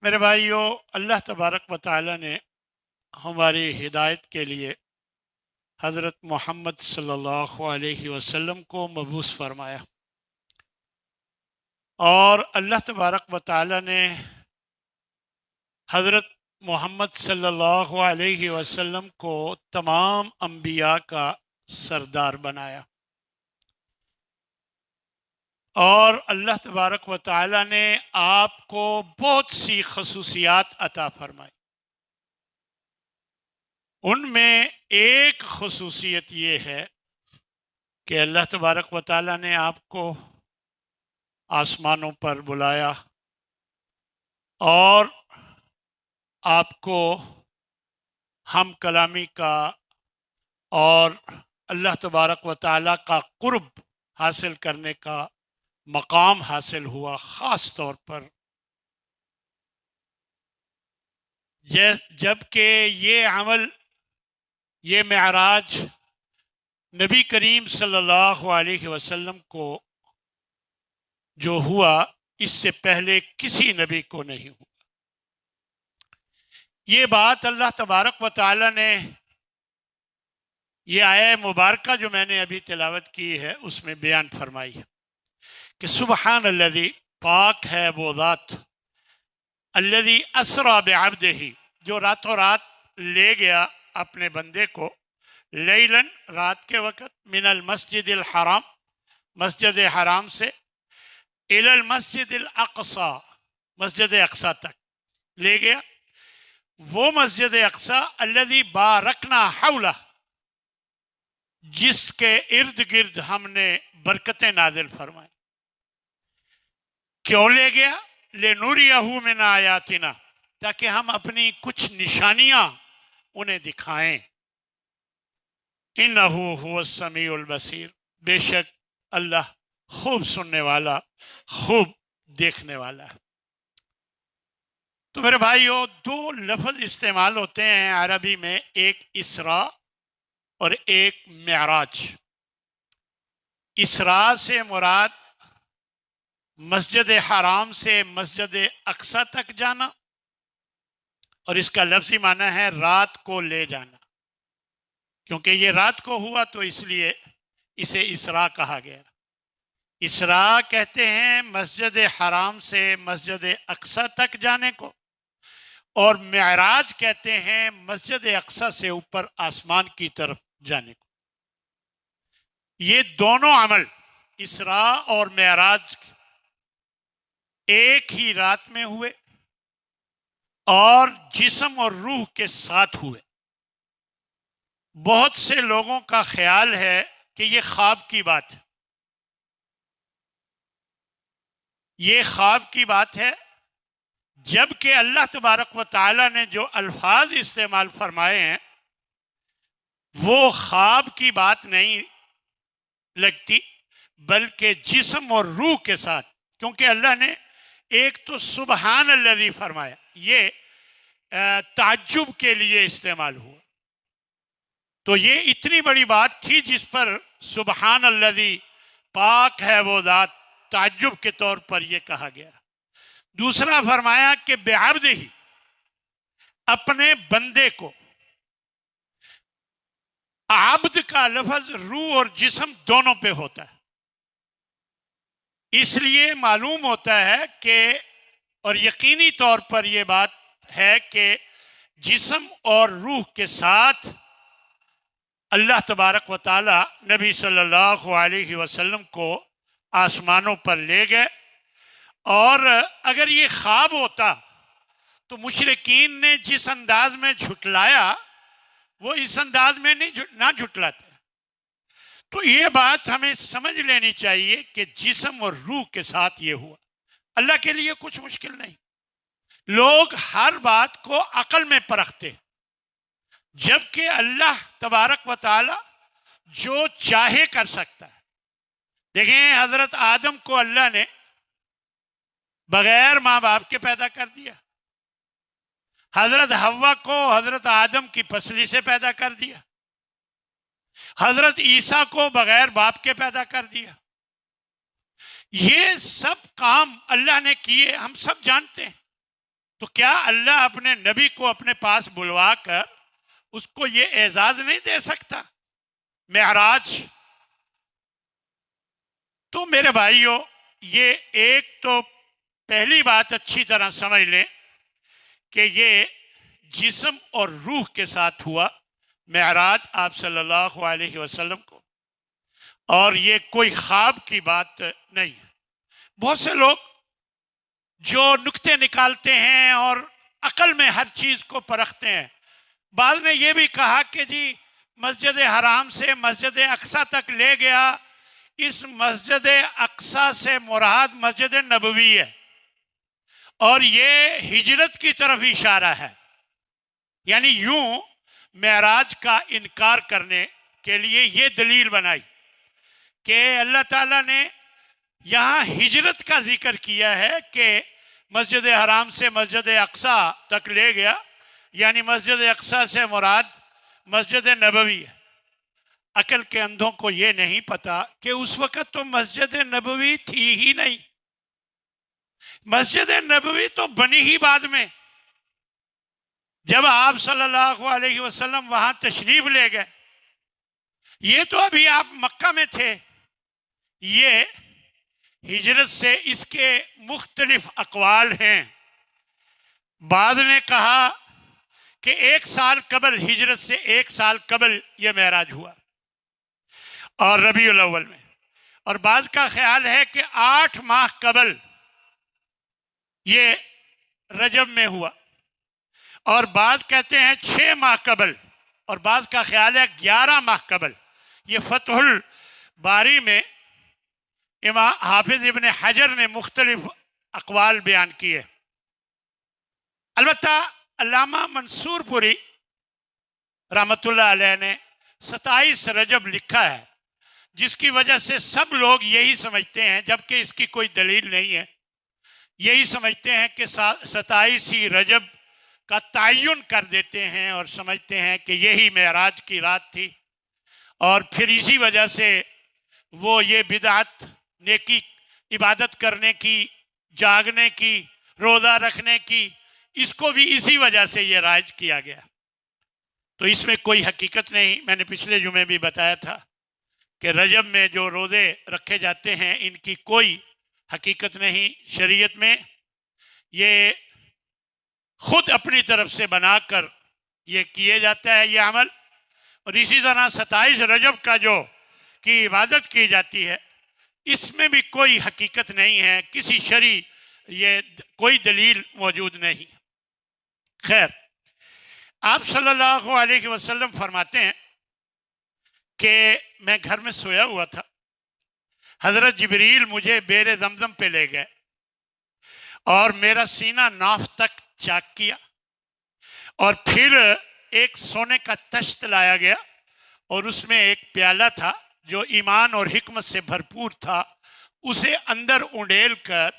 میرے بھائیوں، اللہ تبارک و تعالی نے ہماری ہدایت کے لیے حضرت محمد صلی اللہ علیہ وسلم کو مبعوث فرمایا، اور اللہ تبارک و تعالی نے حضرت محمد صلی اللہ علیہ وسلم کو تمام انبیاء کا سردار بنایا، اور اللہ تبارک و تعالی نے آپ کو بہت سی خصوصیات عطا فرمائی۔ ان میں ایک خصوصیت یہ ہے کہ اللہ تبارک و تعالی نے آپ کو آسمانوں پر بلایا اور آپ کو ہم کلامی کا اور اللہ تبارک و تعالی کا قرب حاصل کرنے کا مقام حاصل ہوا۔ خاص طور پر جب کہ یہ عمل، یہ معراج نبی کریم صلی اللہ علیہ وسلم کو جو ہوا، اس سے پہلے کسی نبی کو نہیں ہوا۔ یہ بات اللہ تبارک و تعالی نے، یہ آیہ مبارکہ جو میں نے ابھی تلاوت کی ہے اس میں بیان فرمائی ہے کہ سبحان الذی، پاک ہے وہ ذات، الذی اسری بعبدہ، جو راتوں رات لے گیا اپنے بندے کو، لیلاً، رات کے وقت، من المسجد الحرام، مسجد حرام سے، الی المسجد الاقصی، مسجد اقصی تک لے گیا۔ وہ مسجد اقصی الذی بارکنا حولہ، جس کے ارد گرد ہم نے برکتیں نازل فرمائیں۔ کیوں لے گیا؟ لنوریہ من آیاتنا، تاکہ ہم اپنی کچھ نشانیاں انہیں دکھائیں۔ انہ هو السمیع البصیر، بے شک اللہ خوب سننے والا، خوب دیکھنے والا ہے۔ تو میرے بھائیوں، دو لفظ استعمال ہوتے ہیں عربی میں، ایک اسراء اور ایک معراج۔ اسراء سے مراد مسجد حرام سے مسجد اقصی تک جانا، اور اس کا لفظی معنی ہے رات کو لے جانا، کیونکہ یہ رات کو ہوا تو اس لیے اسے اسراء کہا گیا۔ اسراء کہتے ہیں مسجد حرام سے مسجد اقصی تک جانے کو، اور معراج کہتے ہیں مسجد اقصی سے اوپر آسمان کی طرف جانے کو۔ یہ دونوں عمل، اسراء اور معراج، ایک ہی رات میں ہوئے اور جسم اور روح کے ساتھ ہوئے۔ بہت سے لوگوں کا خیال ہے کہ یہ خواب کی بات ہے، یہ خواب کی بات ہے، جبکہ اللہ تبارک و تعالی نے جو الفاظ استعمال فرمائے ہیں وہ خواب کی بات نہیں لگتی، بلکہ جسم اور روح کے ساتھ، کیونکہ اللہ نے ایک تو سبحان الذی فرمایا، یہ تعجب کے لیے استعمال ہوا، تو یہ اتنی بڑی بات تھی جس پر سبحان الذی، پاک ہے وہ ذات، تعجب کے طور پر یہ کہا گیا۔ دوسرا فرمایا کہ بعبدہ، اپنے بندے کو۔ عبد کا لفظ روح اور جسم دونوں پہ ہوتا ہے، اس لیے معلوم ہوتا ہے کہ، اور یقینی طور پر یہ بات ہے کہ جسم اور روح کے ساتھ اللہ تبارک و تعالی نبی صلی اللہ علیہ وسلم کو آسمانوں پر لے گئے۔ اور اگر یہ خواب ہوتا تو مشرکین نے جس انداز میں جھٹلایا وہ اس انداز میں نہ جھٹلاتے۔ تو یہ بات ہمیں سمجھ لینی چاہیے کہ جسم اور روح کے ساتھ یہ ہوا، اللہ کے لیے کچھ مشکل نہیں۔ لوگ ہر بات کو عقل میں پرکھتے، جبکہ اللہ تبارک و تعالی جو چاہے کر سکتا ہے۔ دیکھیں، حضرت آدم کو اللہ نے بغیر ماں باپ کے پیدا کر دیا، حضرت حوا کو حضرت آدم کی پسلی سے پیدا کر دیا، حضرت عیسیٰ کو بغیر باپ کے پیدا کر دیا۔ یہ سب کام اللہ نے کیے، ہم سب جانتے ہیں۔ تو کیا اللہ اپنے نبی کو اپنے پاس بلوا کر اس کو یہ اعزاز نہیں دے سکتا؟ معراج تو میرے بھائیوں، یہ ایک تو پہلی بات اچھی طرح سمجھ لیں کہ یہ جسم اور روح کے ساتھ ہوا معراج آپ صلی اللہ علیہ وسلم کو، اور یہ کوئی خواب کی بات نہیں ہے۔ بہت سے لوگ جو نکتے نکالتے ہیں اور عقل میں ہر چیز کو پرکھتے ہیں، بعض نے یہ بھی کہا کہ جی مسجد حرام سے مسجد اقصی تک لے گیا، اس مسجد اقصی سے مراد مسجد نبوی ہے، اور یہ ہجرت کی طرف اشارہ ہے۔ یعنی یوں معراج کا انکار کرنے کے لیے یہ دلیل بنائی کہ اللہ تعالیٰ نے یہاں ہجرت کا ذکر کیا ہے کہ مسجد حرام سے مسجد اقصی تک لے گیا، یعنی مسجد اقصی سے مراد مسجد نبوی ہے۔ عقل کے اندھوں کو یہ نہیں پتا کہ اس وقت تو مسجد نبوی تھی ہی نہیں، مسجد نبوی تو بنی ہی بعد میں، جب آپ صلی اللہ علیہ وسلم وہاں تشریف لے گئے۔ یہ تو ابھی آپ مکہ میں تھے۔ یہ ہجرت سے اس کے مختلف اقوال ہیں۔ بعض نے کہا کہ 1 سال قبل، ہجرت سے 1 سال قبل یہ معراج ہوا اور ربیع الاول میں، اور بعض کا خیال ہے کہ 8 ماہ قبل یہ رجب میں ہوا، اور بعض کہتے ہیں 6 ماہ قبل، اور بعض کا خیال ہے 11 ماہ قبل۔ یہ فتح الباری میں امام حافظ ابن حجر نے مختلف اقوال بیان کیے۔ البتہ علامہ منصور پوری رحمۃ اللہ علیہ نے 27 رجب لکھا ہے، جس کی وجہ سے سب لوگ یہی سمجھتے ہیں، جبکہ اس کی کوئی دلیل نہیں ہے، یہی سمجھتے ہیں کہ 27 ہی رجب کا تعین کر دیتے ہیں اور سمجھتے ہیں کہ یہی معراج کی رات تھی، اور پھر اسی وجہ سے وہ یہ بدعت، نیکی، عبادت کرنے کی، جاگنے کی، روزہ رکھنے کی، اس کو بھی اسی وجہ سے یہ رائج کیا گیا۔ تو اس میں کوئی حقیقت نہیں۔ میں نے پچھلے جمعے بھی بتایا تھا کہ رجب میں جو روزے رکھے جاتے ہیں ان کی کوئی حقیقت نہیں شریعت میں، یہ خود اپنی طرف سے بنا کر یہ کیے جاتا ہے یہ عمل۔ اور اسی طرح 27 رجب کا جو کی عبادت کی جاتی ہے، اس میں بھی کوئی حقیقت نہیں ہے، کسی شرعی یہ کوئی دلیل موجود نہیں۔ خیر، آپ صلی اللہ علیہ وسلم فرماتے ہیں کہ میں گھر میں سویا ہوا تھا، حضرت جبریل مجھے بیر زمزم پہ لے گئے اور میرا سینہ ناف تک چاک کیا، اور پھر ایک سونے کا تشت لایا گیا اور اس میں ایک پیالہ تھا جو ایمان اور حکمت سے بھرپور تھا، اسے اندر اونڈیل کر،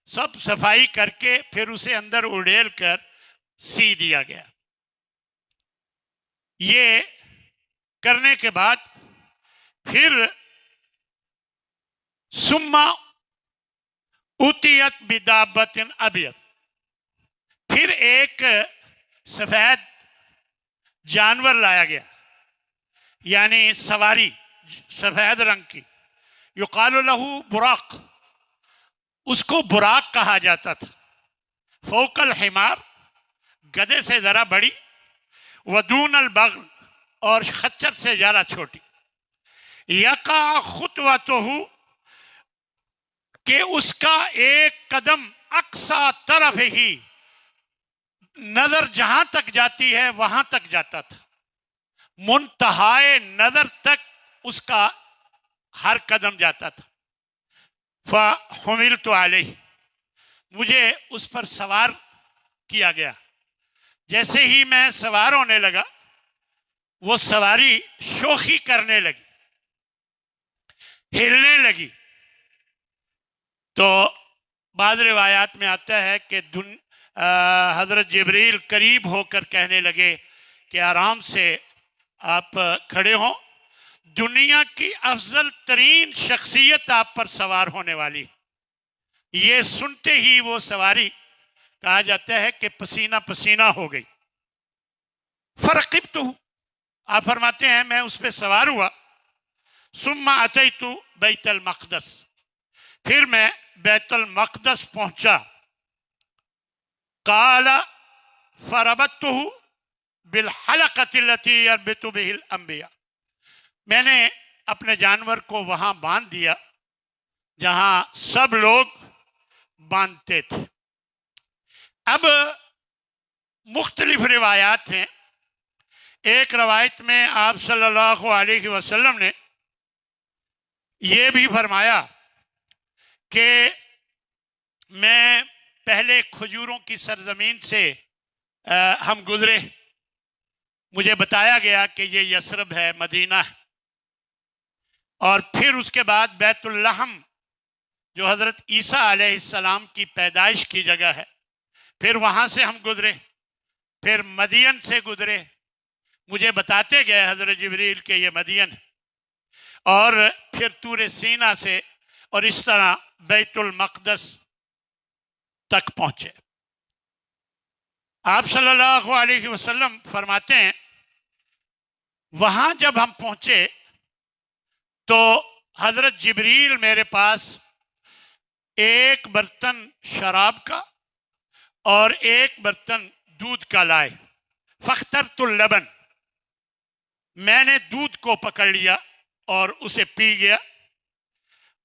سب صفائی کر کے پھر اسے اندر اونڈیل کر سی دیا گیا۔ یہ کرنے کے بعد پھر ثم اتیت بدابۃ ابیض، پھر ایک سفید جانور لایا گیا، یعنی سواری سفید رنگ کی، یقال لہ براق، اس کو براق کہا جاتا تھا، فوق الحمار، گدھے سے ذرا بڑی، ودون البغل، اور خچر سے ذرا چھوٹی، یقع خطوتہ، کہ اس کا ایک قدم اقصی طرف ہی، نظر جہاں تک جاتی ہے وہاں تک جاتا تھا، منتہائے نظر تک اس کا ہر قدم جاتا تھا۔ فحملت علیہ، مجھے اس پر سوار کیا گیا۔ جیسے ہی میں سوار ہونے لگا، وہ سواری شوخی کرنے لگی، ہلنے لگی۔ تو بعض روایات میں آتا ہے کہ حضرت جبریل قریب ہو کر کہنے لگے کہ آرام سے آپ کھڑے ہوں، دنیا کی افضل ترین شخصیت آپ پر سوار ہونے والی۔ یہ سنتے ہی وہ سواری کہا جاتا ہے کہ پسینہ پسینہ ہو گئی. فرقبت، آپ فرماتے ہیں میں اس پہ سوار ہوا. ثم اتیت بیت المقدس، پھر میں بیت المقدس پہنچا. قال فربطته بالحلقة التي يربط به الانبیاء، میں نے اپنے جانور کو وہاں باندھ دیا جہاں سب لوگ باندھتے تھے. اب مختلف روایات ہیں. ایک روایت میں آپ صلی اللہ علیہ وسلم نے یہ بھی فرمایا کہ میں پہلے کھجوروں کی سرزمین سے ہم گزرے، مجھے بتایا گیا کہ یہ یثرب ہے، مدینہ ہے، اور پھر اس کے بعد بیت اللحم جو حضرت عیسیٰ علیہ السلام کی پیدائش کی جگہ ہے، پھر وہاں سے ہم گزرے، پھر مدین سے گزرے. مجھے بتاتے گئے حضرت جبریل کہ یہ مدین ہے، اور پھر طور سینا سے، اور اس طرح بیت المقدس تک پہنچے. آپ صلی اللہ علیہ وسلم فرماتے ہیں وہاں جب ہم پہنچے تو حضرت جبریل میرے پاس ایک برتن شراب کا اور ایک برتن دودھ کا لائے. فاخترت اللبن، میں نے دودھ کو پکڑ لیا اور اسے پی گیا.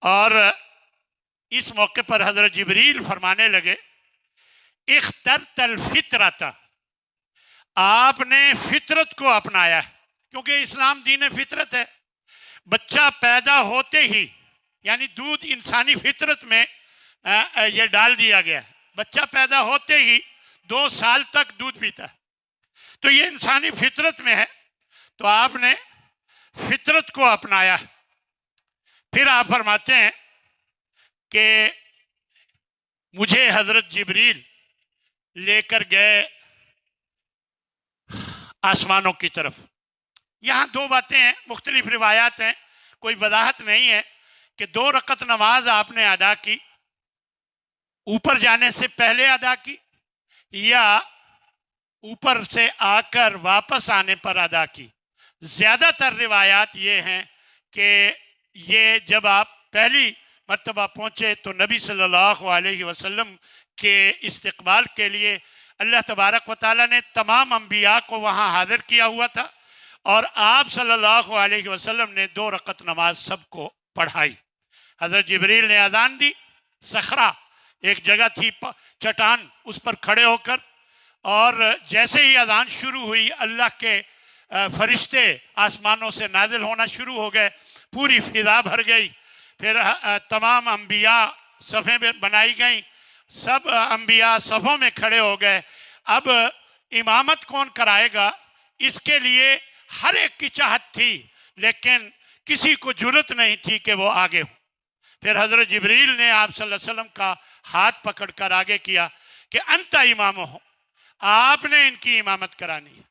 اور اس موقع پر حضرت جبریل فرمانے لگے اخترت الفطرت، آپ نے فطرت کو اپنایا ہے، کیونکہ اسلام دین فطرت ہے. بچہ پیدا ہوتے ہی، یعنی دودھ انسانی فطرت میں یہ ڈال دیا گیا ہے. بچہ پیدا ہوتے ہی 2 سال تک دودھ پیتا ہے، تو یہ انسانی فطرت میں ہے، تو آپ نے فطرت کو اپنایا. پھر آپ فرماتے ہیں کہ مجھے حضرت جبریل لے کر گئے آسمانوں کی طرف. یہاں 2 باتیں ہیں، مختلف روایات ہیں، کوئی وضاحت نہیں ہے کہ 2 رکعت نماز آپ نے ادا کی، اوپر جانے سے پہلے ادا کی یا اوپر سے آ کر واپس آنے پر ادا کی. زیادہ تر روایات یہ ہیں کہ یہ جب آپ پہلی مرتبہ پہنچے تو نبی صلی اللہ علیہ وسلم کے استقبال کے لیے اللہ تبارک و تعالیٰ نے تمام انبیاء کو وہاں حاضر کیا ہوا تھا، اور آپ صلی اللہ علیہ وسلم نے 2 رکعت نماز سب کو پڑھائی. حضرت جبریل نے اذان دی. صخرہ ایک جگہ تھی، چٹان، اس پر کھڑے ہو کر، اور جیسے ہی اذان شروع ہوئی اللہ کے فرشتے آسمانوں سے نازل ہونا شروع ہو گئے، پوری فضا بھر گئی. پھر تمام انبیاء صفیں بنائی گئیں، سب انبیاء صفوں میں کھڑے ہو گئے. اب امامت کون کرائے گا، اس کے لیے ہر ایک کی چاہت تھی، لیکن کسی کو جرت نہیں تھی کہ وہ آگے ہو. پھر حضرت جبریل نے آپ صلی اللہ علیہ وسلم کا ہاتھ پکڑ کر آگے کیا کہ انت امام ہو، آپ نے ان کی امامت کرانی ہے.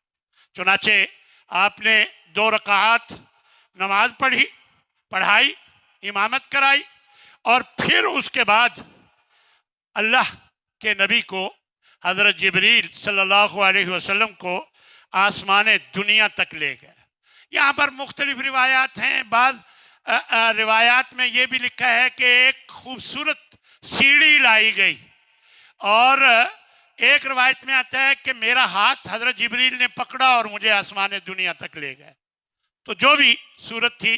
چنانچہ آپ نے 2 رکعات نماز پڑھائی، امامت کرائی، اور پھر اس کے بعد اللہ کے نبی کو حضرت جبریل صلی اللہ علیہ وسلم کو آسمان دنیا تک لے گئے. یہاں پر مختلف روایات ہیں. بعض روایات میں یہ بھی لکھا ہے کہ ایک خوبصورت سیڑھی لائی گئی، اور ایک روایت میں آتا ہے کہ میرا ہاتھ حضرت جبریل نے پکڑا اور مجھے آسمان دنیا تک لے گئے. تو جو بھی صورت تھی،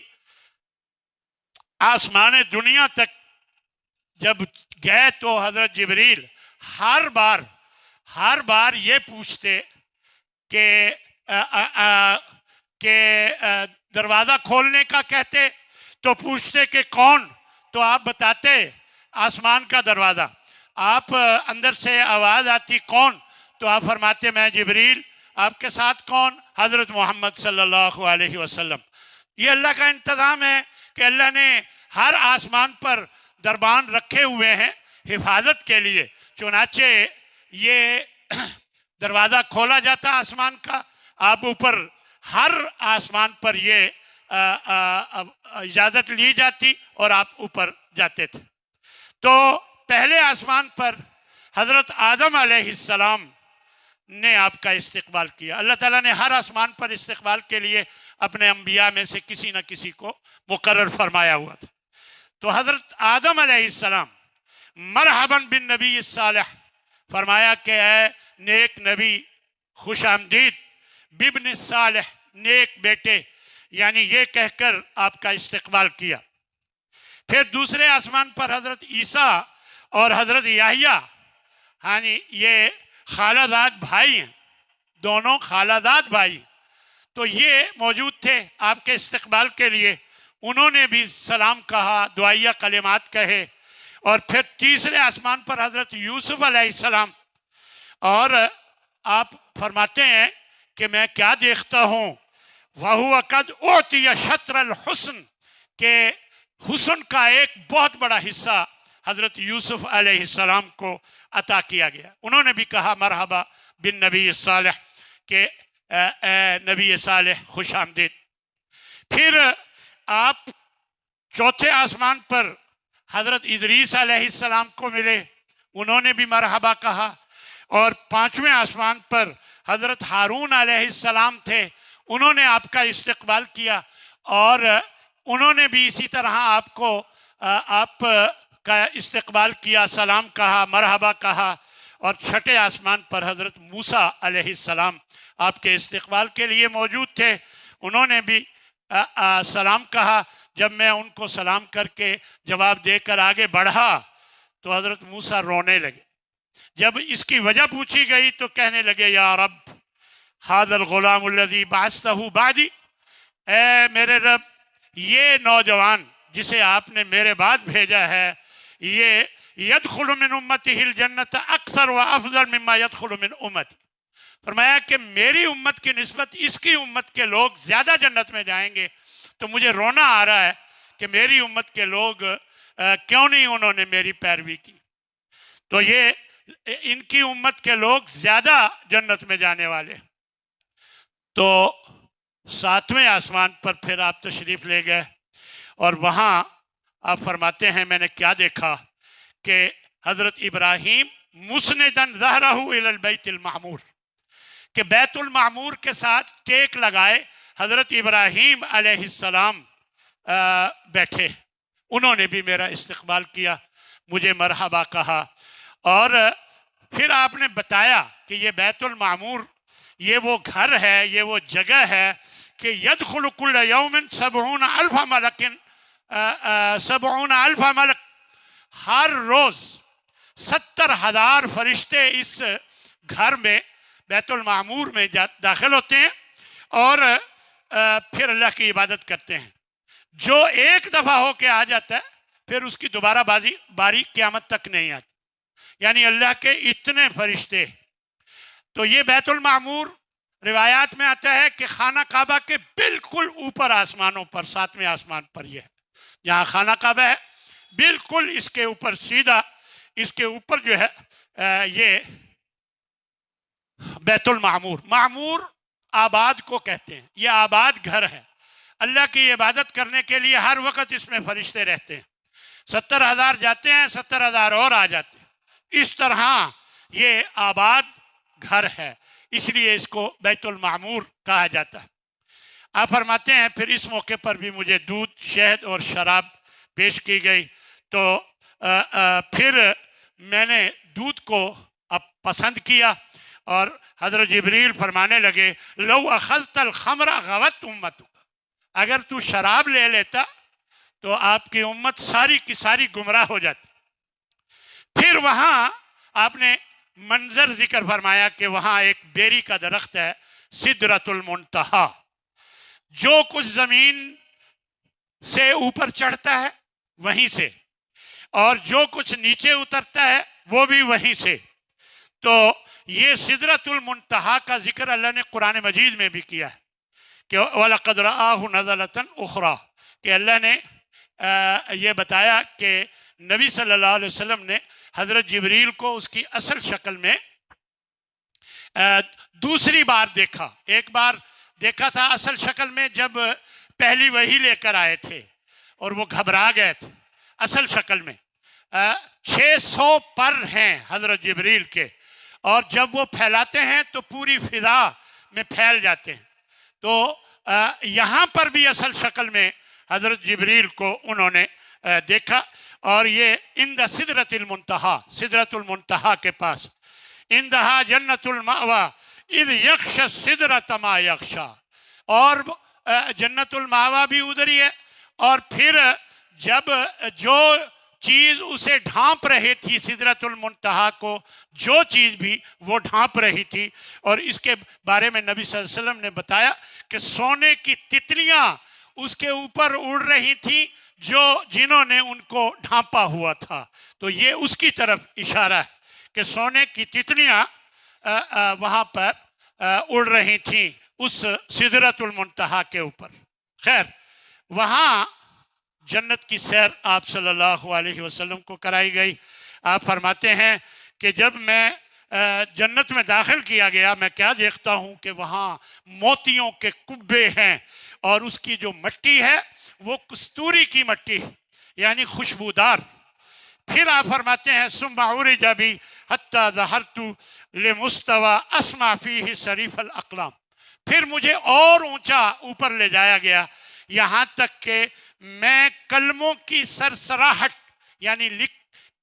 آسمان دنیا تک جب گئے تو حضرت جبریل ہر بار یہ پوچھتے کہ دروازہ کھولنے کا کہتے تو پوچھتے کہ کون، تو آپ بتاتے آسمان کا دروازہ. آپ اندر سے آواز آتی کون، تو آپ فرماتے میں جبریل. آپ کے ساتھ کون، حضرت محمد صلی اللہ علیہ وسلم. یہ اللہ کا انتظام ہے کہ اللہ نے ہر آسمان پر دربان رکھے ہوئے ہیں حفاظت کے لیے. چنانچہ یہ دروازہ کھولا جاتا آسمان کا، آپ اوپر ہر آسمان پر یہ اجازت لی جاتی اور آپ اوپر جاتے تھے. تو پہلے آسمان پر حضرت آدم علیہ السلام نے آپ کا استقبال کیا. اللہ تعالیٰ نے ہر آسمان پر استقبال کے لیے اپنے انبیاء میں سے کسی نہ کسی کو مقرر فرمایا ہوا تھا. تو حضرت آدم علیہ السلام مرحباً بن نبی الصالح فرمایا کہ اے نیک نبی خوش آمدید، بابن صالح نیک بیٹے، یعنی یہ کہہ کر آپ کا استقبال کیا. پھر دوسرے آسمان پر حضرت عیسیٰ اور حضرت یحییٰ، یہ خالہ داد بھائی ہیں، دونوں خالہ داد بھائی، تو یہ موجود تھے آپ کے استقبال کے لیے. انہوں نے بھی سلام کہا، دعائیہ کلمات کہے. اور پھر تیسرے آسمان پر حضرت یوسف علیہ السلام، اور آپ فرماتے ہیں کہ میں کیا دیکھتا ہوں، وَهُوَ قَدْ أُعْطِيَ شَطْرَ الْحُسْنِ، کہ حسن کا ایک بہت بڑا حصہ حضرت یوسف علیہ السلام کو عطا کیا گیا. انہوں نے بھی کہا مرحبا بن نبی صالح، کہ اے نبی صالح خوش آمدید. پھر آپ چوتھے آسمان پر حضرت ادریس علیہ السلام کو ملے، انہوں نے بھی مرحبا کہا. اور پانچویں آسمان پر حضرت ہارون علیہ السلام تھے، انہوں نے آپ کا استقبال کیا اور انہوں نے بھی اسی طرح آپ کا استقبال کیا، سلام کہا، مرحبا کہا. اور چھٹے آسمان پر حضرت موسیٰ علیہ السلام آپ کے استقبال کے لیے موجود تھے، انہوں نے بھی سلام کہا. جب میں ان کو سلام کر کے جواب دے کر آگے بڑھا تو حضرت موسیٰ رونے لگے. جب اس کی وجہ پوچھی گئی تو کہنے لگے یا رب ھذا الغلام الذی بعثتہ بعدی، اے میرے رب یہ نوجوان جسے آپ نے میرے بعد بھیجا ہے، یہ یدخل من امتہ الجنت اکثر و افضل مما یدخل من امتی. فرمایا کہ میری امت کی نسبت اس کی امت کے لوگ زیادہ جنت میں جائیں گے. تو مجھے رونا آ رہا ہے کہ میری امت کے لوگ کیوں نہیں انہوں نے میری پیروی کی. تو یہ ان کی امت کے لوگ زیادہ جنت میں جانے والے. تو ساتویں آسمان پر پھر آپ تشریف لے گئے اور وہاں آپ فرماتے ہیں میں نے کیا دیکھا کہ حضرت ابراہیم مسندن ظہرہ الی البیت المعمور، کہ بیت المعمور کے ساتھ ٹیک لگائے حضرت ابراہیم علیہ السلام بیٹھے. انہوں نے بھی میرا استقبال کیا، مجھے مرحبا کہا. اور پھر آپ نے بتایا کہ یہ بیت المعمور یہ وہ گھر ہے، یہ وہ جگہ ہے کہ یدخل کل یوم 70,000 ملک، 70,000 ملک، ہر روز 70,000 فرشتے اس گھر میں بیت المعمور میں داخل ہوتے ہیں اور پھر اللہ کی عبادت کرتے ہیں. جو ایک دفعہ ہو کے آ جاتا ہے پھر اس کی دوبارہ باری قیامت تک نہیں آتی، یعنی اللہ کے اتنے فرشتے. تو یہ بیت المعمور روایات میں آتا ہے کہ خانہ کعبہ کے بالکل اوپر آسمانوں پر، ساتویں آسمان پر یہ ہے جہاں خانہ کعبہ ہے، بالکل اس کے اوپر سیدھا اس کے اوپر جو ہے یہ بیت المعمور. معمور آباد کو کہتے ہیں، یہ آباد گھر ہے. اللہ کی عبادت کرنے کے لیے ہر وقت اس میں فرشتے رہتے ہیں. 70,000 جاتے ہیں، 70,000 اور آ جاتے ہیں. اس طرح یہ آباد گھر ہے، اس لیے اس کو بیت المعمور کہا جاتا ہے. آپ فرماتے ہیں پھر اس موقع پر بھی مجھے دودھ، شہد اور شراب پیش کی گئی. تو پھر میں نے دودھ کو پسند کیا اور حضرت جبریل فرمانے لگے لو اخذت الخمر غوت امتک، اگر تو شراب لے لیتا تو آپ کی امت ساری کی ساری گمراہ ہو جاتی. پھر وہاں آپ نے منظر ذکر فرمایا کہ وہاں ایک بیری کا درخت ہے، سدرۃ المنتہا، جو کچھ زمین سے اوپر چڑھتا ہے وہیں سے اور جو کچھ نیچے اترتا ہے وہ بھی وہیں سے. تو یہ سدرۃ المنتہا کا ذکر اللہ نے قرآن مجید میں بھی کیا ہے کہ وَلَقَدْ رَآهُ نَزْلَةً أُخْرَى، کہ اللہ نے یہ بتایا کہ نبی صلی اللہ علیہ وسلم نے حضرت جبریل کو اس کی اصل شکل میں دوسری بار دیکھا. ایک بار دیکھا تھا اصل شکل میں جب پہلی وحی لے کر آئے تھے اور وہ گھبرا گئے تھے اصل شکل میں. 600 پر ہیں حضرت جبریل کے، اور جب وہ پھیلاتے ہیں تو پوری فضا میں پھیل جاتے ہیں۔ تو یہاں پر بھی اصل شکل میں حضرت جبریل کو انہوں نے دیکھا، اور یہ عند سدرۃ المنتہا، سدرۃ المنتہا کے پاس، عندہا جنت المأوی اذ یغشی السدرۃ ما یغشی، اور جنت المأوی بھی ادھر ہی ہے، اور پھر جب جو چیز اسے ڈھانپ رہی تھی سدرۃ المنتہا کو، جو چیز بھی وہ ڈھانپ رہی تھی، اور اس کے بارے میں نبی صلی اللہ علیہ وسلم نے بتایا کہ سونے کی تتلیاں اس کے اوپر اڑ رہی تھیں جنہوں نے ان کو ڈھانپا ہوا تھا۔ تو یہ اس کی طرف اشارہ ہے کہ سونے کی تتلیاں وہاں پر اڑ رہی تھیں اس سدرۃ المنتہا کے اوپر۔ خیر، وہاں جنت کی سیر آپ صلی اللہ علیہ وسلم کو کرائی گئی۔ آپ فرماتے ہیں کہ جب میں جنت میں داخل کیا گیا، میں کیا دیکھتا ہوں کہ وہاں موتیوں کے کبے ہیں، اور اس کی جو مٹی ہے وہ کستوری کی مٹی ہے، یعنی خوشبودار۔ پھر آپ فرماتے ہیں ثم عرج بی حتی ظہرت لمستوی اسمع فیہ صریف الاقلام، پھر مجھے اور اونچا اوپر لے جایا گیا، یہاں تک کہ میں کلموں کی سرسراہٹ، یعنی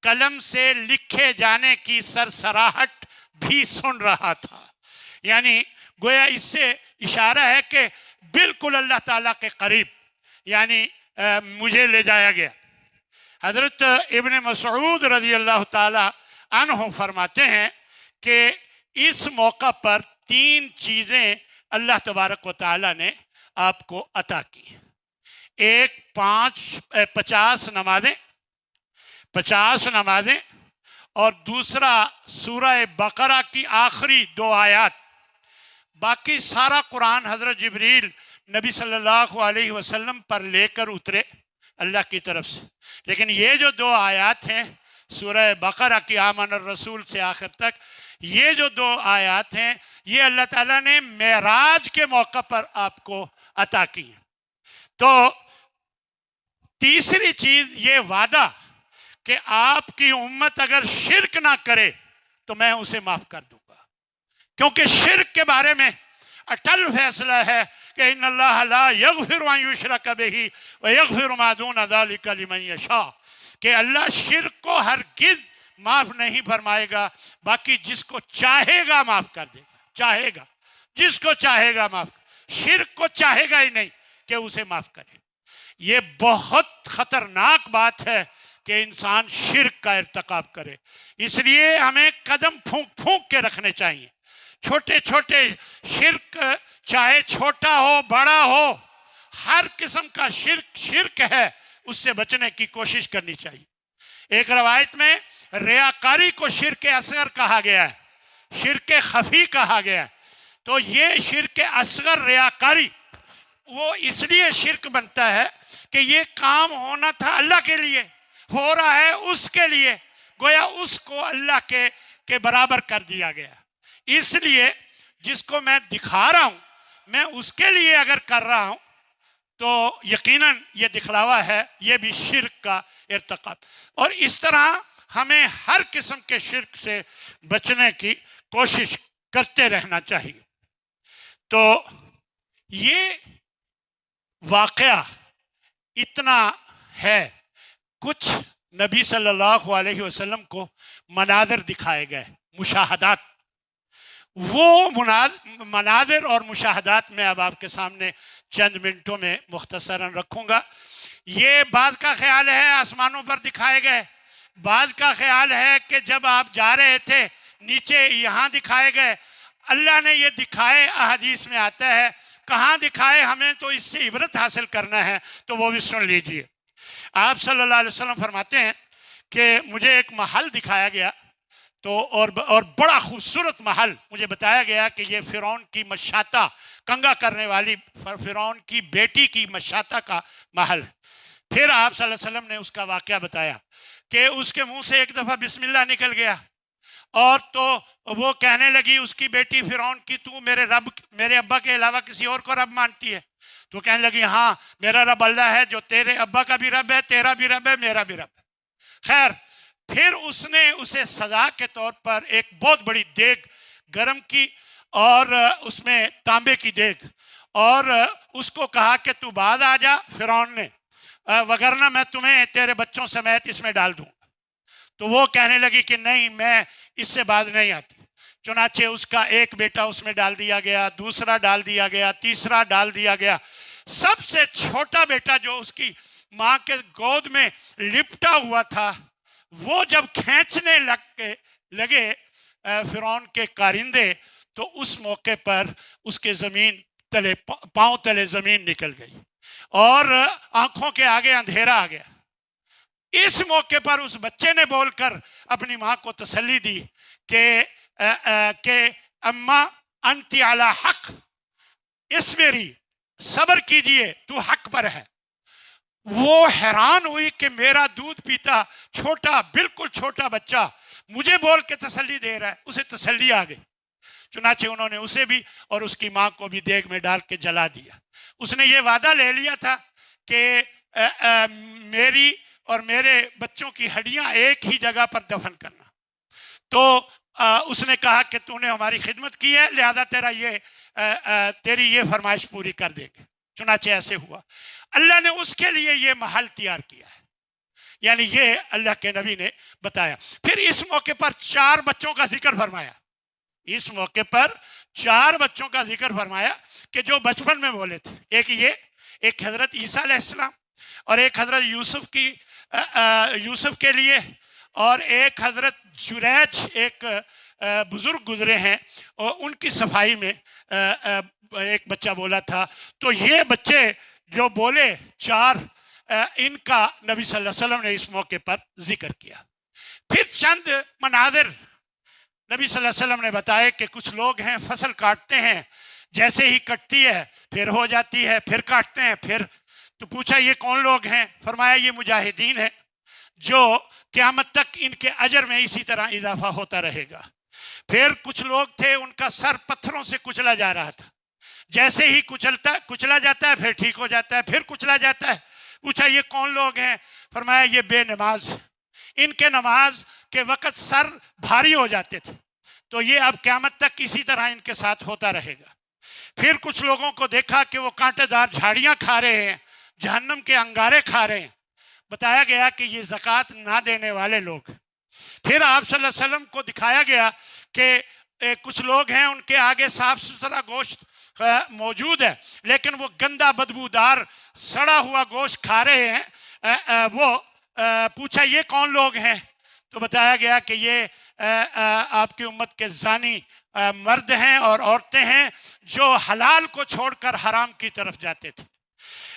قلم سے لکھے جانے کی سرسراہٹ بھی سن رہا تھا۔ یعنی گویا اس سے اشارہ ہے کہ بالکل اللہ تعالیٰ کے قریب، یعنی مجھے لے جایا گیا۔ حضرت ابن مسعود رضی اللہ تعالیٰ عنہ فرماتے ہیں کہ اس موقع پر 3 چیزیں اللہ تبارک و تعالیٰ نے آپ کو عطا کی۔ ایک 50 نمازیں، 50 نمازیں، اور دوسرا سورہ بقرہ کی آخری 2 آیات۔ باقی سارا قرآن حضرت جبریل نبی صلی اللہ علیہ وسلم پر لے کر اترے اللہ کی طرف سے، لیکن یہ جو 2 آیات ہیں سورہ بقرہ کی آمن الرسول سے آخر تک، یہ جو 2 آیات ہیں یہ اللہ تعالیٰ نے معراج کے موقع پر آپ کو عطا کی ہیں۔ تو تیسری چیز یہ وعدہ کہ آپ کی امت اگر شرک نہ کرے تو میں اسے معاف کر دوں گا، کیونکہ شرک کے بارے میں اٹل فیصلہ ہے کہ ان اللہ لا یغفر ان یشرک بہ ویغفر ما دون ذلک لمن یشاء، کہ اللہ شرک کو ہرگز معاف نہیں فرمائے گا، باقی جس کو چاہے گا معاف کر دے گا، چاہے گا، جس کو چاہے گا معاف، شرک کو چاہے گا ہی نہیں کہ اسے معاف کرے۔ یہ بہت خطرناک بات ہے کہ انسان شرک کا ارتکاب کرے، اس لیے ہمیں قدم پھونک پھونک کے رکھنے چاہیے۔ چھوٹے چھوٹے شرک، چاہے چھوٹا ہو بڑا ہو، ہر قسم کا شرک ہے، اس سے بچنے کی کوشش کرنی چاہیے۔ ایک روایت میں ریاکاری کو شرک اصغر کہا گیا ہے، شرک خفی کہا گیا ہے۔ تو یہ شرک اصغر ریاکاری وہ اس لیے شرک بنتا ہے کہ یہ کام ہونا تھا اللہ کے لیے، ہو رہا ہے اس کے لیے، گویا اس کو اللہ کے برابر کر دیا گیا۔ اس لیے جس کو میں دکھا رہا ہوں، میں اس کے لیے اگر کر رہا ہوں تو یقیناً یہ دکھلاوا ہے، یہ بھی شرک کا ارتکاب۔ اور اس طرح ہمیں ہر قسم کے شرک سے بچنے کی کوشش کرتے رہنا چاہیے۔ تو یہ واقعہ اتنا ہے۔ کچھ نبی صلی اللہ علیہ وسلم کو مناظر دکھائے گئے، مشاہدات۔ وہ مناظر اور مشاہدات میں اب آپ کے سامنے چند منٹوں میں مختصراً رکھوں گا۔ یہ بعض کا خیال ہے آسمانوں پر دکھائے گئے، بعض کا خیال ہے کہ جب آپ جا رہے تھے نیچے یہاں دکھائے گئے۔ اللہ نے یہ دکھائے، احادیث میں آتا ہے، کہاں دکھائے، ہمیں تو اس سے عبرت حاصل کرنا ہے، تو وہ بھی سن لیجئے۔ آپ صلی اللہ علیہ وسلم فرماتے ہیں کہ مجھے ایک محل دکھایا گیا، تو اور بڑا خوبصورت محل مجھے بتایا گیا کہ یہ فرعون کی مشاطہ، کنگا کرنے والی فرعون کی بیٹی کی مشاطہ کا محل ہے۔ پھر آپ صلی اللہ علیہ وسلم نے اس کا واقعہ بتایا کہ اس کے منہ سے ایک دفعہ بسم اللہ نکل گیا، اور تو وہ کہنے لگی اس کی بیٹی فرعون کی، تو میرے ابا کے علاوہ کسی اور کو رب مانتی ہے؟ تو کہنے لگی ہاں، میرا رب اللہ ہے جو تیرے ابا کا بھی رب ہے، تیرا بھی رب ہے، میرا بھی رب ہے۔ خیر، پھر اس نے اسے سزا کے طور پر ایک بہت بڑی دیگ گرم کی اور اس میں تانبے کی دیگ، اور اس کو کہا کہ تو بعد آ جا فرعون نے، وگرنہ میں تمہیں تیرے بچوں سمیت اس میں ڈال دوں۔ تو وہ کہنے لگی کہ نہیں، میں اس سے بعد نہیں آتی۔ چنانچہ اس کا ایک بیٹا اس میں ڈال دیا گیا، دوسرا ڈال دیا گیا، تیسرا ڈال دیا گیا۔ سب سے چھوٹا بیٹا جو اس کی ماں کے گود میں لپٹا ہوا تھا، وہ جب کھینچنے لگے فرعون کے کارندے، تو اس موقع پر اس کے زمین تلے، پاؤں تلے زمین نکل گئی اور آنکھوں کے آگے اندھیرا آ گیا۔ اس موقع پر اس بچے نے بول کر اپنی ماں کو تسلی دی کہ اماں انتی علی حق، اس میری صبر کیجئے، تو حق پر ہے۔ وہ حیران ہوئی کہ میرا دودھ پیتا چھوٹا، بالکل چھوٹا بچہ مجھے بول کے تسلی دے رہا ہے، اسے تسلی آ گئی۔ چنانچہ انہوں نے اسے بھی اور اس کی ماں کو بھی دیگ میں ڈال کے جلا دیا۔ اس نے یہ وعدہ لے لیا تھا کہ میری اور میرے بچوں کی ہڈیاں ایک ہی جگہ پر دفن کرنا۔ تو اس نے کہا کہ تو نے ہماری خدمت کی ہے، لہذا تیری یہ فرمائش پوری کر دیں گے۔ چنانچہ ایسے ہوا۔ اللہ نے اس کے لیے یہ محل تیار کیا ہے، یعنی یہ اللہ کے نبی نے بتایا۔ پھر اس موقع پر 4 بچوں کا ذکر فرمایا، اس موقع پر 4 بچوں کا ذکر فرمایا کہ جو بچپن میں بولے تھے۔ ایک حضرت عیسیٰ علیہ السلام، اور ایک حضرت یوسف کے لیے، اور ایک حضرت جریج، ایک بزرگ گزرے ہیں، اور ان کی صفائی میں ایک بچہ بولا تھا۔ تو یہ بچے جو بولے 4، ان کا نبی صلی اللہ علیہ وسلم نے اس موقع پر ذکر کیا۔ پھر چند مناظر نبی صلی اللہ علیہ وسلم نے بتائے کہ کچھ لوگ ہیں فصل کاٹتے ہیں، جیسے ہی کٹتی ہے پھر ہو جاتی ہے، پھر کاٹتے ہیں پھر۔ تو پوچھا یہ کون لوگ ہیں؟ فرمایا یہ مجاہدین ہیں جو قیامت تک ان کے اجر میں اسی طرح اضافہ ہوتا رہے گا۔ پھر کچھ لوگ تھے ان کا سر پتھروں سے کچلا جا رہا تھا، جیسے ہی کچلا جاتا ہے پھر ٹھیک ہو جاتا ہے، پھر کچلا جاتا ہے۔ پوچھا یہ کون لوگ ہیں؟ فرمایا یہ بے نماز، ان کے نماز کے وقت سر بھاری ہو جاتے تھے، تو یہ اب قیامت تک اسی طرح ان کے ساتھ ہوتا رہے گا۔ پھر کچھ لوگوں کو دیکھا کہ وہ کانٹے دار جھاڑیاں کھا رہے ہیں، جہنم کے انگارے کھا رہے ہیں۔ بتایا گیا کہ یہ زکوٰۃ نہ دینے والے لوگ۔ پھر آپ صلی اللہ علیہ وسلم کو دکھایا گیا کہ کچھ لوگ ہیں ان کے آگے صاف ستھرا گوشت موجود ہے، لیکن وہ گندا بدبودار سڑا ہوا گوشت کھا رہے ہیں۔ وہ پوچھا یہ کون لوگ ہیں؟ تو بتایا گیا کہ یہ آپ کی امت کے زانی مرد ہیں اور عورتیں ہیں جو حلال کو چھوڑ کر حرام کی طرف جاتے تھے۔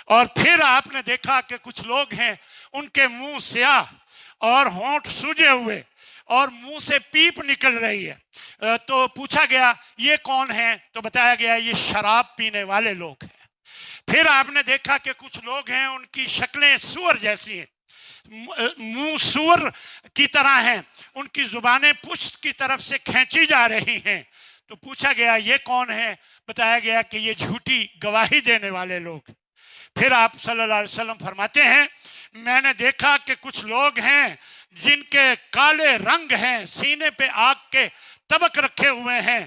اور پھر آپ نے دیکھا کہ کچھ لوگ ہیں ان کے منہ سیاہ اور ہونٹ سوجے ہوئے اور منہ سے پیپ نکل رہی ہے۔ تو پوچھا گیا یہ کون ہیں؟ تو بتایا گیا یہ شراب پینے والے لوگ ہیں۔ پھر آپ نے دیکھا کہ کچھ لوگ ہیں ان کی شکلیں سور جیسی ہیں، منہ سور کی طرح ہیں، ان کی زبانیں پشت کی طرف سے کھینچی جا رہی ہیں۔ تو پوچھا گیا یہ کون ہیں؟ بتایا گیا کہ یہ جھوٹی گواہی دینے والے لوگ۔ پھر آپ صلی اللہ علیہ وسلم فرماتے ہیں میں نے دیکھا کہ کچھ لوگ ہیں جن کے کالے رنگ ہیں، سینے پہ آگ کے تبک رکھے ہوئے ہیں۔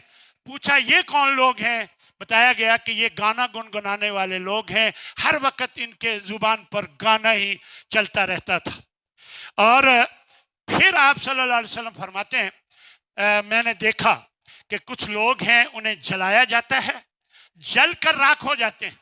پوچھا یہ کون لوگ ہیں؟ بتایا گیا کہ یہ گانا گنگنانے والے لوگ ہیں، ہر وقت ان کے زبان پر گانا ہی چلتا رہتا تھا۔ اور پھر آپ صلی اللہ علیہ وسلم فرماتے ہیں میں نے دیکھا کہ کچھ لوگ ہیں انہیں جلایا جاتا ہے، جل کر راکھ ہو جاتے ہیں،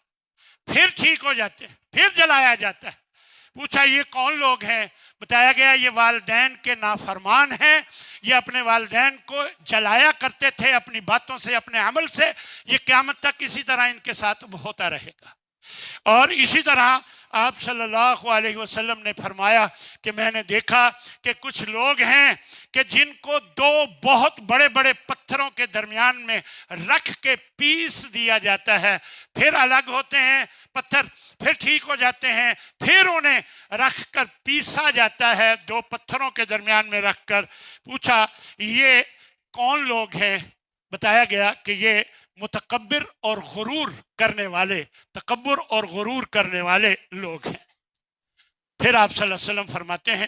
پھر ٹھیک ہو جاتے ہیں، پھر جلایا جاتا ہے۔ پوچھا یہ کون لوگ ہیں؟ بتایا گیا یہ والدین کے نافرمان ہیں، یہ اپنے والدین کو جلایا کرتے تھے اپنی باتوں سے، اپنے عمل سے، یہ قیامت تک اسی طرح ان کے ساتھ ہوتا رہے گا۔ اور اسی طرح آپ صلی اللہ علیہ وسلم نے فرمایا کہ میں نے دیکھا کہ کچھ لوگ ہیں کہ جن کو 2 بہت بڑے بڑے پتھروں کے درمیان میں رکھ کے پیس دیا جاتا ہے، پھر الگ ہوتے ہیں پتھر، پھر ٹھیک ہو جاتے ہیں، پھر انہیں رکھ کر پیسا جاتا ہے 2 پتھروں کے درمیان میں رکھ کر۔ پوچھا یہ کون لوگ ہیں؟ بتایا گیا کہ یہ متکبر اور غرور کرنے والے، تکبر اور غرور کرنے والے لوگ ہیں۔ پھر آپ صلی اللہ علیہ وسلم فرماتے ہیں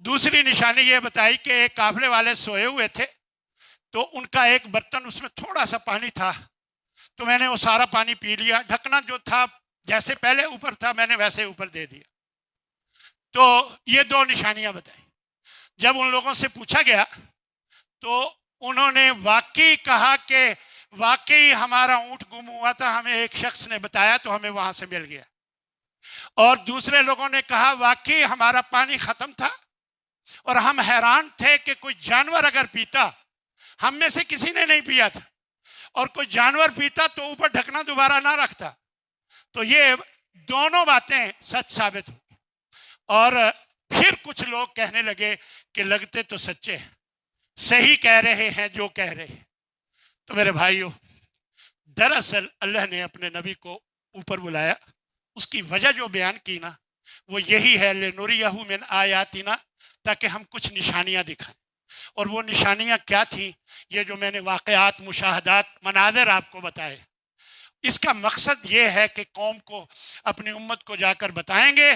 دوسری نشانی یہ بتائی کہ ایک قافلے والے سوئے ہوئے تھے تو ان کا ایک برتن اس میں تھوڑا سا پانی تھا، تو میں نے وہ سارا پانی پی لیا، ڈھکنا جو تھا جیسے پہلے اوپر تھا میں نے ویسے اوپر دے دیا۔ تو یہ دو نشانیاں بتائی۔ جب ان لوگوں سے پوچھا گیا تو انہوں نے واقعی کہا کہ واقعی ہمارا اونٹ گم ہوا تھا، ہمیں ایک شخص نے بتایا تو ہمیں وہاں سے مل گیا۔ اور دوسرے لوگوں نے کہا واقعی ہمارا پانی ختم تھا اور ہم حیران تھے کہ کوئی جانور اگر پیتا، ہم میں سے کسی نے نہیں پیا تھا، اور کوئی جانور پیتا تو اوپر ڈھکنا دوبارہ نہ رکھتا۔ تو یہ دونوں باتیں سچ ثابت ہوئی۔ اور پھر کچھ لوگ کہنے لگے کہ لگتے تو سچے ہیں، صحیح کہہ رہے ہیں جو کہہ رہے ہیں۔ تو میرے بھائیوں، دراصل اللہ نے اپنے نبی کو اوپر بلایا، اس کی وجہ جو بیان کی نا وہ یہی ہے، لِنُرِيَهُ مِنْ آیاتنا، تاکہ ہم کچھ نشانیاں دکھائیں۔ اور وہ نشانیاں کیا تھیں؟ یہ جو میں نے واقعات، مشاہدات، مناظر آپ کو بتائے، اس کا مقصد یہ ہے کہ قوم کو، اپنی امت کو جا کر بتائیں گے،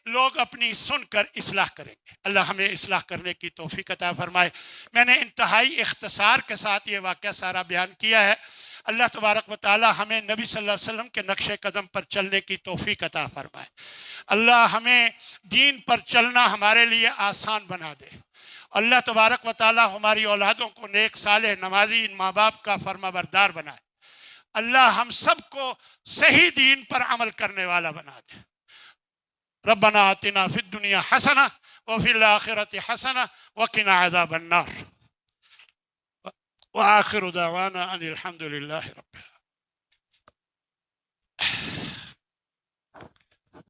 لوگ اپنی سن کر اصلاح کریں گے۔ اللہ ہمیں اصلاح کرنے کی توفیق عطا فرمائے۔ میں نے انتہائی اختصار کے ساتھ یہ واقعہ سارا بیان کیا ہے۔ اللہ تبارک و تعالی ہمیں نبی صلی اللہ علیہ وسلم کے نقش قدم پر چلنے کی توفیق عطا فرمائے۔ اللہ ہمیں دین پر چلنا ہمارے لیے آسان بنا دے۔ اللہ تبارک و تعالی ہماری اولادوں کو نیک صالح نمازی ماں باپ کا فرما بردار بنائے۔ اللہ ہم سب کو صحیح دین پر عمل کرنے والا بنا دے۔ ربنا آتنا فی الدنیا حسنہ وفی الآخرۃ حسنہ وقنا عذاب النار۔ وآخر دعوانا ان الحمد للہ رب العالمین۔